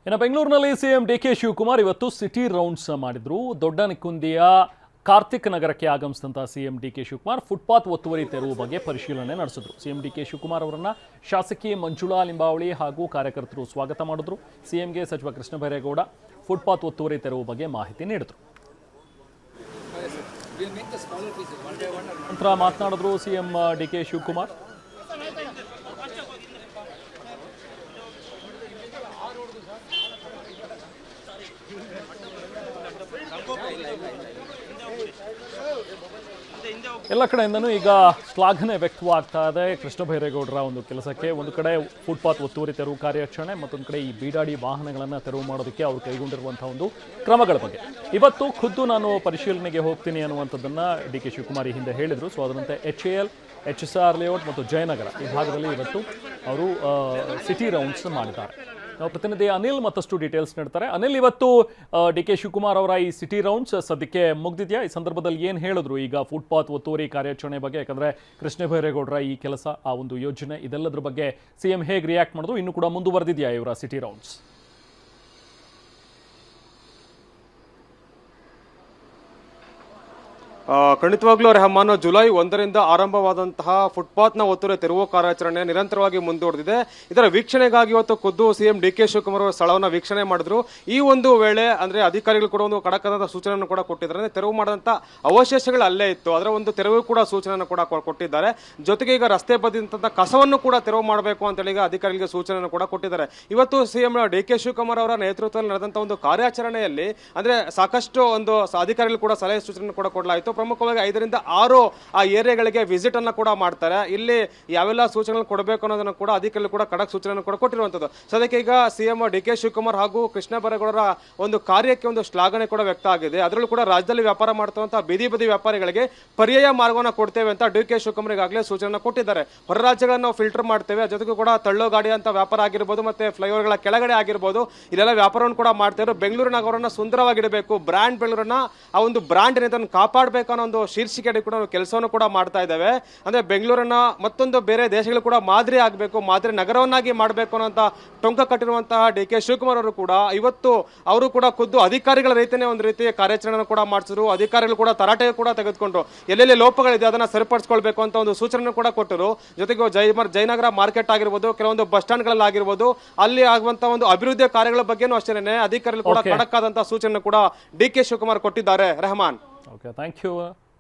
ಇನ್ನು ಬೆಂಗಳೂರಿನಲ್ಲಿ CM DK Shivakumar ಇವತ್ತು ಸಿಟಿ ರೌಂಡ್ಸ್ ಮಾಡಿದ್ರು. ದೊಡ್ಡನಕುಂದಿಯ ಕಾರ್ತಿಕ್ ನಗರಕ್ಕೆ ಆಗಮಿಸಿದಂತಹ ಸಿಎಂ ಡಿಕೆ ಶಿವಕುಮಾರ್ ಫುಟ್ಪಾತ್ ಒತ್ತುವರಿ ತೆರವು ಬಗ್ಗೆ ಪರಿಶೀಲನೆ ನಡೆಸಿದ್ರು. ಸಿಎಂ ಡಿಕೆ ಶಿವಕುಮಾರ್ ಅವರನ್ನ ಶಾಸಕಿ ಮಂಜುಳಾ ಲಿಂಬಾವಳಿ ಹಾಗೂ ಕಾರ್ಯಕರ್ತರು ಸ್ವಾಗತ ಮಾಡಿದ್ರು. ಸಿಎಂಗೆ ಸಚಿವ ಕೃಷ್ಣ ಬೈರೇಗೌಡ ಫುಟ್ಪಾತ್ ಒತ್ತುವರಿ ತೆರವು ಬಗ್ಗೆ ಮಾಹಿತಿ ನೀಡಿದ್ರು. ನಂತರ ಮಾತನಾಡಿದ್ರು ಸಿಎಂ ಡಿಕೆ ಶಿವಕುಮಾರ್. ಎಲ್ಲ ಕಡೆಯಿಂದನೂ ಈಗ ಶ್ಲಾಘನೆ ವ್ಯಕ್ತವಾಗ್ತಾ ಇದೆ ಕೃಷ್ಣ ಬೈರೇಗೌಡರ ಒಂದು ಕೆಲಸಕ್ಕೆ. ಒಂದು ಕಡೆ ಫುಟ್ಪಾತ್ ಒತ್ತುವರಿ ತೆರವು ಕಾರ್ಯಾಚರಣೆ, ಮತ್ತೊಂದು ಕಡೆ ಈ ಬೀಡಾಡಿ ವಾಹನಗಳನ್ನು ತೆರವು ಮಾಡೋದಕ್ಕೆ ಅವರು ಕೈಗೊಂಡಿರುವಂತಹ ಒಂದು ಕ್ರಮಗಳ ಬಗ್ಗೆ ಇವತ್ತು ಖುದ್ದು ನಾನು ಪರಿಶೀಲನೆಗೆ ಹೋಗ್ತೀನಿ ಅನ್ನುವಂಥದ್ದನ್ನು ಡಿ ಕೆ ಶಿವಕುಮಾರ್ ಹಿಂದೆ ಹೇಳಿದರು. ಸೊ ಅದರಂತೆ HAL, HSR ಲೇಔಟ್ ಮತ್ತು ಜಯನಗರ ಈ ಭಾಗದಲ್ಲಿ ಇವತ್ತು ಅವರು ಸಿಟಿ ರೌಂಡ್ಸ್ ಮಾಡಿದ್ದಾರೆ. ನಾವು ಪ್ರತಿನಿಧಿ ಅನಿಲ್ ಮತ್ತಷ್ಟು ಡೀಟೇಲ್ಸ್ ನೀಡ್ತಾರೆ. ಅನಿಲ್, ಇವತ್ತು ಡಿ ಕೆ ಶಿವಕುಮಾರ್ ಅವರ ಈ ಸಿಟಿ ರೌಂಡ್ಸ್ ಸದ್ಯಕ್ಕೆ ಮುಗ್ದಿದೆಯಾ? ಈ ಸಂದರ್ಭದಲ್ಲಿ ಏನು ಹೇಳಿದ್ರು ಈಗ ಫುಟ್ಪಾತ್ ಒತ್ತುವರಿ ಕಾರ್ಯಾಚರಣೆ ಬಗ್ಗೆ? ಯಾಕಂದ್ರೆ ಕೃಷ್ಣ ಬೈರೇಗೌಡರ ಈ ಕೆಲಸ, ಆ ಒಂದು ಯೋಜನೆ, ಇದೆಲ್ಲದ್ರ ಬಗ್ಗೆ ಸಿಎಂ ಹೇಗೆ ರಿಯಾಕ್ಟ್ ಮಾಡಿದ್ರು? ಇನ್ನು ಕೂಡ ಮುಂದುವರೆದಿದೆಯಾ ಇವರ ಸಿಟಿ ರೌಂಡ್ಸ್? ಖಂಡಿತವಾಗ್ಲೂ ರೆಹಮಾನ್, ಜುಲೈ 1ರಿಂದ ಆರಂಭವಾದಂತಹ ಫುಟ್ಪಾತ್ನ ಒತ್ತುವರಿ ತೆರವು ಕಾರ್ಯಾಚರಣೆ ನಿರಂತರವಾಗಿ ಮುಂದುವರೆದಿದೆ. ಇದರ ವೀಕ್ಷಣೆಗಾಗಿ ಇವತ್ತು ಖುದ್ದು ಸಿಎಂ ಡಿ ಕೆ ಶಿವಕುಮಾರ್ ಅವರು ಸ್ಥಳವನ್ನು ವೀಕ್ಷಣೆ ಮಾಡಿದ್ರು. ಈ ಒಂದು ವೇಳೆ ಅಂದ್ರೆ ಅಧಿಕಾರಿಗಳು ಕೂಡ ಒಂದು ಖಡಕ್ಕಾದ ಸೂಚನೆಯನ್ನು ಕೂಡ ಕೊಟ್ಟಿದ್ದಾರೆ. ಅಂದ್ರೆ ತೆರವು ಮಾಡಿದಂತ ಅವಶೇಷಗಳು ಅಲ್ಲೇ ಇತ್ತು, ಅದರ ಒಂದು ತೆರವು ಕೂಡ ಸೂಚನೆಯನ್ನು ಕೂಡ ಕೊಟ್ಟಿದ್ದಾರೆ. ಜೊತೆಗೆ ಈಗ ರಸ್ತೆ ಬದಿಯಂತಹ ಕಸವನ್ನು ಕೂಡ ತೆರವು ಮಾಡಬೇಕು ಅಂತೇಳಿ ಈಗ ಅಧಿಕಾರಿಗಳಿಗೆ ಸೂಚನೆಯನ್ನು ಕೂಡ ಕೊಟ್ಟಿದ್ದಾರೆ. ಇವತ್ತು ಸಿಎಂ ಡಿ ಕೆ ಶಿವಕುಮಾರ್ ಅವರ ನೇತೃತ್ವದಲ್ಲಿ ನಡೆದಂತಹ ಒಂದು ಕಾರ್ಯಾಚರಣೆಯಲ್ಲಿ ಅಂದ್ರೆ ಸಾಕಷ್ಟು ಒಂದು ಅಧಿಕಾರಿಗಳು ಕೂಡ ಸಲಹೆ ಸೂಚನೆ ಕೂಡ ಕೊಡಲಾಯಿತು. ಪ್ರಮುಖವಾಗಿ 5ರಿಂದ 6 ಆ ಏರಿಯಾಗಳಿಗೆ ವಿಸಿಟ್ ಅನ್ನ ಕೂಡ ಮಾಡ್ತಾರೆ. ಇಲ್ಲಿ ಯಾವೆಲ್ಲ ಸೂಚನೆಗಳನ್ನು ಕೊಡಬೇಕು ಅನ್ನೋದನ್ನು ಕೂಡ ಅಧಿಕಾರಿಗಳು ಕೂಡ ಖಡಕ್ ಸೂಚನೆಯನ್ನು ಕೂಡ ಕೊಟ್ಟಿರುವಂತದ್ದು. ಸದ್ಯಕ್ಕೆ ಈಗ ಸಿಎಂ ಡಿ ಕೆ ಶಿವಕುಮಾರ್ ಹಾಗೂ ಕೃಷ್ಣ ಬೈರೇಗೌಡರ ಒಂದು ಕಾರ್ಯಕ್ಕೆ ಒಂದು ಶ್ಲಾಘನೆ ಕೂಡ ವ್ಯಕ್ತ ಆಗಿದೆ. ಅದರಲ್ಲೂ ಕೂಡ ರಾಜ್ಯದಲ್ಲಿ ವ್ಯಾಪಾರ ಮಾಡ್ತಕ್ಕಂತಹ ಬೀದಿ ಬದಿ ವ್ಯಾಪಾರಿಗಳಿಗೆ ಪರ್ಯಾಯ ಮಾರ್ಗವನ್ನು ಕೊಡ್ತೇವೆ ಅಂತ ಡಿ ಕೆ ಶಿವಕುಮಾರ್ ಈಗಾಗಲೇ ಸೂಚನೆ ಕೊಟ್ಟಿದ್ದಾರೆ. ಹೊರ ರಾಜ್ಯಗಳನ್ನು ನಾವು ಫಿಲ್ಟರ್ ಮಾಡ್ತೇವೆ, ಜೊತೆಗೂ ಕೂಡ ತಳ್ಳೋ ಗಾಡಿ ಅಂತ ವ್ಯಾಪಾರ ಆಗಿರ್ಬೋದು, ಮತ್ತೆ ಫ್ಲೈಓವರ್ಗಳ ಕೆಳಗಡೆ ಆಗಿರ್ಬೋದು, ಇದೆಲ್ಲ ವ್ಯಾಪಾರವನ್ನು ಕೂಡ ಮಾಡ್ತಾರೆ. ಬೆಂಗಳೂರು ನಗರವನ್ನು ಸುಂದರವಾಗಿಡಬೇಕು, ಬ್ರ್ಯಾಂಡ್ ಬೆಂಗಳೂರನ್ನ ಆ ಒಂದು ಬ್ರ್ಯಾಂಡ್ ಏನಂತ ಕಾಪಾಡಬೇಕು ಅನ್ನೋ ಒಂದು ಶೀರ್ಷಿಕೆ ಕೂಡ ಕೆಲಸವನ್ನು ಕೂಡ ಮಾಡ್ತಾ ಇದ್ದೇವೆ. ಅಂದ್ರೆ ಬೆಂಗಳೂರನ್ನ ಮತ್ತೊಂದು ಬೇರೆ ದೇಶಗಳು ಕೂಡ ಮಾದರಿ ಆಗಬೇಕು, ಮಾದರಿ ನಗರವನ್ನಾಗಿ ಮಾಡಬೇಕು ಅನ್ನೋಂತ ಟೊಂಕ ಕಟ್ಟಿರುವಂತಹ ಡಿ ಕೆ ಶಿವಕುಮಾರ್ ಅವರು ಕೂಡ ಇವತ್ತು ಅವರು ಕೂಡ ಖುದ್ದು ಅಧಿಕಾರಿಗಳ ರೀತಿಯೇ ಒಂದು ರೀತಿ ಕಾರ್ಯಾಚರಣೆ ಕೂಡ ಮಾಡಿಸಿದ್ರು. ಅಧಿಕಾರಿಗಳು ಕೂಡ ತರಾಟೆ ಕೂಡ ತೆಗೆದುಕೊಂಡು ಎಲ್ಲೆಲ್ಲಿ ಲೋಪಗಳಿದೆ ಅದನ್ನ ಸರಿಪಡಿಸಿಕೊಳ್ಬೇಕು ಅಂತ ಒಂದು ಸೂಚನೆ ಕೂಡ ಕೊಟ್ಟರು. ಜೊತೆಗೆ ಜಯನಗರ ಮಾರ್ಕೆಟ್ ಆಗಿರ್ಬೋದು, ಕೆಲವೊಂದು ಬಸ್ ಸ್ಟ್ಯಾಂಡ್ಗಳಲ್ಲಿ ಆಗಿರ್ಬೋದು, ಅಲ್ಲಿ ಆಗುವಂತಹ ಒಂದು ಅಭಿವೃದ್ಧಿ ಕಾರ್ಯಗಳ ಬಗ್ಗೆನೂ ಅಷ್ಟೇನೆ ಅಧಿಕಾರಿಗಳು ಕೂಡ ಖಡಕ್ ಆದಂತಹ ಸೂಚನೆ ಕೂಡ ಡಿ ಕೆ ಶಿವಕುಮಾರ್ ಕೊಟ್ಟಿದ್ದಾರೆ. Rehman, okay, thank you.